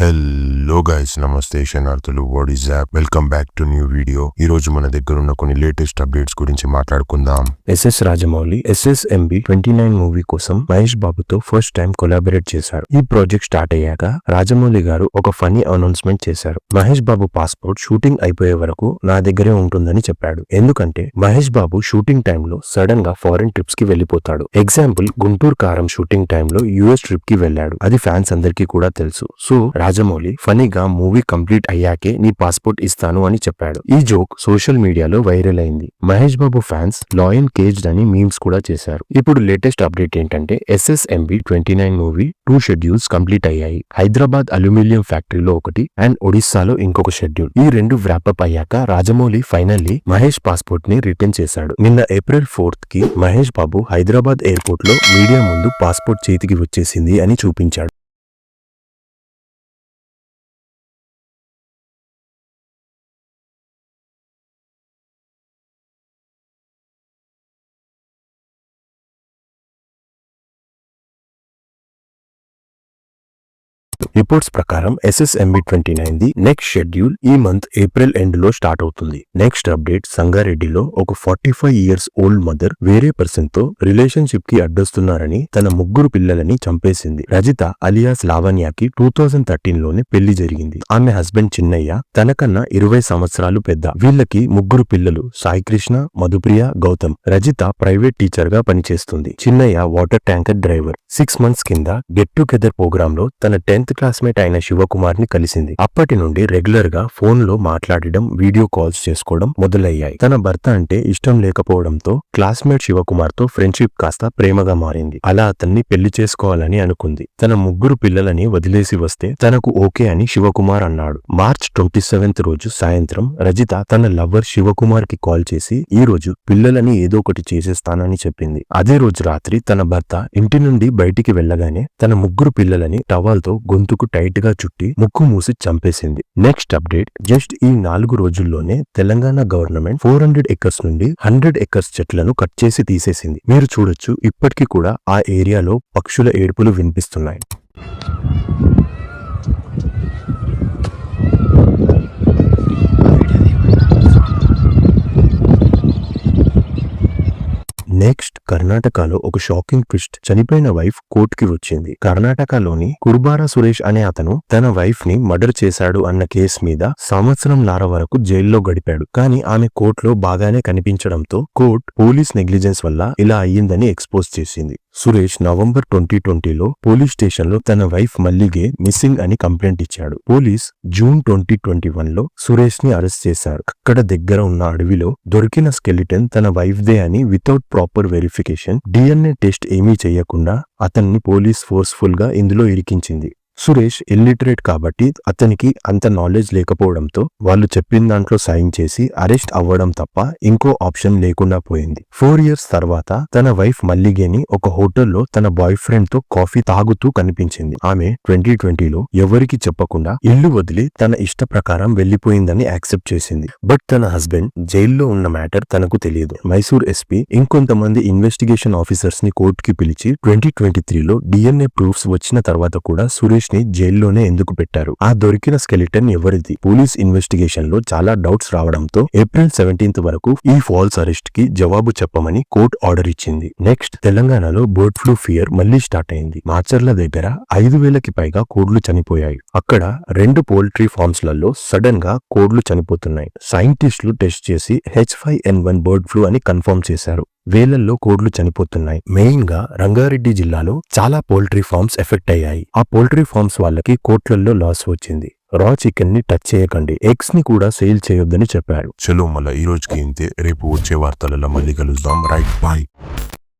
Hello guys, నమస్తే శనార్థులు. What is up? Welcome back to new video. ఈ రోజు మన దగ్గర ఉన్న కొన్ని లేటెస్ట్ అప్డేట్స్ గురించి మాట్లాడుకుందాం. ఎస్ఎస్ రాజమౌళి SSMB 29 మూవీ కోసం మహేష్ బాబుతో ఫస్ట్ టైం కొలాబరేట్ చేశారు. ఈ ప్రాజెక్ట్ స్టార్ట్ అయ్యాక రాజమౌళి గారు ఒక ఫనీ అనౌన్స్మెంట్ చేశారు. మహేష్ బాబు పాస్పోర్ట్ షూటింగ్ అయిపోయే వరకు నా దగ్గరే ఉంటుందని చెప్పాడు. ఎందుకంటే మహేష్ బాబు షూటింగ్ టైంలో సడన్ గా ఫారెన్ ట్రిప్స్ కి వెళ్లిపోతాడు. ఎగ్జాంపుల్, గుంటూరు కారం షూటింగ్ టైంలో US ట్రిప్ కి వెళ్లాడు. అది ఫ్యాన్స్ అందరికీ కూడా తెలుసు. సో రాజమౌళి ఫనీగా మూవీ కంప్లీట్ అయ్యాకే నీ పాస్పోర్ట్ ఇస్తాను అని చెప్పాడు. ఈ జోక్ సోషల్ మీడియాలో వైరల్ అయింది. Mahesh Babu fans lion caged అని మీమ్స్ కూడా చేశారు. ఇప్పుడు లేటెస్ట్ అప్డేట్ ఏంటంటే SSMB 29 మూవీ 2 షెడ్యూల్స్ కంప్లీట్ అయ్యాయి. హైదరాబాద్ అల్యూమినియం ఫ్యాక్టరీలో ఒకటి అండ్ ఒడిస్సాలో ఇంకొక షెడ్యూల్. ఈ రెండు వ్రాపప్ అయ్యాక రాజమౌళి ఫైనల్లీ మహేష్ పాస్పోర్ట్ ని రిటర్న్ చేశాడు. నిన్న April 4th కి మహేష్ బాబు హైదరాబాద్ ఎయిర్పోర్ట్ లో మీడియా ముందు పాస్పోర్ట్ చేతికి వచ్చేసింది అని చూపించాడు. రిపోర్ట్స్ ప్రకారం SSMB 29 ది నెక్స్ట్ షెడ్యూల్ ఈ మంత్ ఏప్రిల్ ఎండ్ లో స్టార్ట్ అవుతుంది. నెక్స్ట్ అప్డేట్, సంగారెడ్డిలో ఒక 45 years ఓల్డ్ మదర్ వేరే పర్సన్ తో రిలేషన్షిప్ కి అడ్డొస్తున్నారని తన 3 పిల్లలని చంపేసింది. రజిత అలియాస్ లావణ్యకి 2013 లోనే పెళ్లి జరిగింది. ఆమె హస్బెండ్ చిన్నయ్య తనకన్నా 20 సంవత్సరాలు పెద్ద. వీళ్ళకి 3 పిల్లలు, సాయికృష్ణ, మధుప్రియ, గౌతమ్. రజిత ప్రైవేట్ టీచర్ గా పనిచేస్తుంది. Chinnaiah water tanker driver. 6 months కింద గెట్ టుగెదర్ ప్రోగ్రామ్ లో తన 10th క్లాస్మేట్ అయిన శివకుమార్ ని కలిసింది. అప్పటి నుండి రెగ్యులర్ గా ఫోన్ లో మాట్లాడడం, వీడియో కాల్స్ చేసుకోవడం మొదలయ్యాయి. తన భర్త అంటే ఇష్టం లేకపోవడంతో క్లాస్మేట్ శివకుమార్ తో ఫ్రెండ్షిప్ కాస్త ప్రేమగా మారింది. అలా అతన్ని పెళ్లి చేసుకోవాలని అనుకుంది. తన 3 పిల్లలని వదిలేసి వస్తే తనకు ఓకే అని శివకుమార్ అన్నాడు. March 27th రోజు సాయంత్రం రజిత తన లవ్వర్ శివకుమార్ కి కాల్ చేసి ఈ రోజు పిల్లలని ఏదో ఒకటి చేసేస్తానని చెప్పింది. అదే రోజు రాత్రి తన భర్త ఇంటి నుండి బయటికి వెళ్లగానే తన 3 పిల్లలని టవల్ తో గొంతుకు టైట్ గా చుట్టి ముక్కు మూసి చంపేసింది. నెక్స్ట్ అప్డేట్, జస్ట్ ఈ 4 రోజుల్లోనే తెలంగాణ గవర్నమెంట్ 400 acres నుండి 100 acres చెట్లను కట్ చేసి తీసేసింది. మీరు చూడొచ్చు, ఇప్పటికీ కూడా ఆ ఏరియాలో పక్షుల ఏడుపులు వినిపిస్తున్నాయి. నెక్స్ట్, కర్ణాటకలో ఒక షాకింగ్ ట్విస్ట్. చనిపోయిన వైఫ్ కోర్టుకి వచ్చింది. కర్ణాటకలోని కుర్బారా సురేష్ అనే అతను తన వైఫ్ ని మర్డర్ చేశాడు అన్న కేసు మీద సంవత్సరంన్నర వరకు జైల్లో గడిపాడు. కానీ ఆమె కోర్టులో బాగానే కనిపించడంతో కోర్టు పోలీస్ నెగ్లిజెన్స్ వల్ల ఇలా అయ్యిందని ఎక్స్పోజ్ చేసింది. సురేష్ November 2020లో పోలీస్ స్టేషన్ లో తన వైఫ్ మల్లిగే మిస్సింగ్ అని కంప్లైంట్ ఇచ్చాడు. పోలీస్ June 2021లో సురేష్ ని అరెస్ట్ చేశారు. అక్కడ దగ్గర ఉన్న అడవిలో దొరికిన స్కెలిటన్ తన వైఫ్ దే అని without proper verification DNA test ఏమీ చేయకుండా అతన్ని పోలీస్ ఫోర్స్ఫుల్ గా ఇందులో ఇరికించింది. సురేష్ ఇల్లిటరేట్ కాబట్టి అతనికి అంత నాలెడ్జ్ లేకపోవడంతో వాళ్ళు చెప్పిన దాంట్లో సైన్ చేసి అరెస్ట్ అవ్వడం తప్ప ఇంకో ఆప్షన్ లేకుండా పోయింది. 4 years తర్వాత తన వైఫ్ మల్లిగేని ఒక హోటల్లో తన బాయ్ ఫ్రెండ్ తో కాఫీ తాగుతూ కనిపించింది. ఆమె 2020లో ఎవరికి చెప్పకుండా ఇల్లు వదిలి తన ఇష్ట ప్రకారం వెళ్లిపోయిందని యాక్సెప్ట్ చేసింది. బట్ తన హస్బెండ్ జైల్లో ఉన్న మ్యాటర్ తనకు తెలియదు. మైసూర్ SP ఇంకొంతమంది ఇన్వెస్టిగేషన్ ఆఫీసర్స్ ని కోర్టుకి పిలిచి 2023లో DNA ప్రూఫ్స్ వచ్చిన తర్వాత కూడా సురేష్ ని జైల్లోనే ఎందుకు పెట్టారు? ఆ దొరికిన స్కెలిటన్ ఎవరిది? పోలీస్ ఇన్వెస్టిగేషన్ లో చాలా డౌట్స్ రావడంతో April 17th వరకు ఈ ఫాల్స్ అరెస్ట్ కి జవాబు చెప్పమని కోర్టు ఆర్డర్ ఇచ్చింది. నెక్స్ట్, తెలంగాణలో బర్డ్ ఫ్లూ ఫియర్ మళ్లీ స్టార్ట్ అయింది. మాచర్ల దగ్గర 5,000కి పైగా కోడ్లు చనిపోయాయి. అక్కడ 2 పోల్ట్రీ ఫార్మ్స్ లలో సడన్ గా కోడ్లు చనిపోతున్నాయి. సైంటిస్టులు టెస్ట్ చేసి H5N1 బర్డ్ ఫ్లూ అని కన్ఫర్మ్ చేశారు. వేలల్లో కోడ్లు చనిపోతున్నాయి. మెయిన్ గా రంగారెడ్డి జిల్లాలో చాలా పోల్ట్రీ ఫార్మ్స్ ఎఫెక్ట్ అయ్యాయి. ఆ పోల్ట్రీ ఫార్మ్స్ వాళ్ళకి కోట్లల్లో లాస్ వచ్చింది. రా చికెన్ ని టచ్ చేయకండి, ఎగ్స్ ని కూడా సేల్ చేయొద్దని చెప్పారు. చలో, మళ్ళీ ఈ రోజుకి ఇంతే. రేపు వచ్చే వార్తలలో మళ్ళీ కలుద్దాం. Right, bye.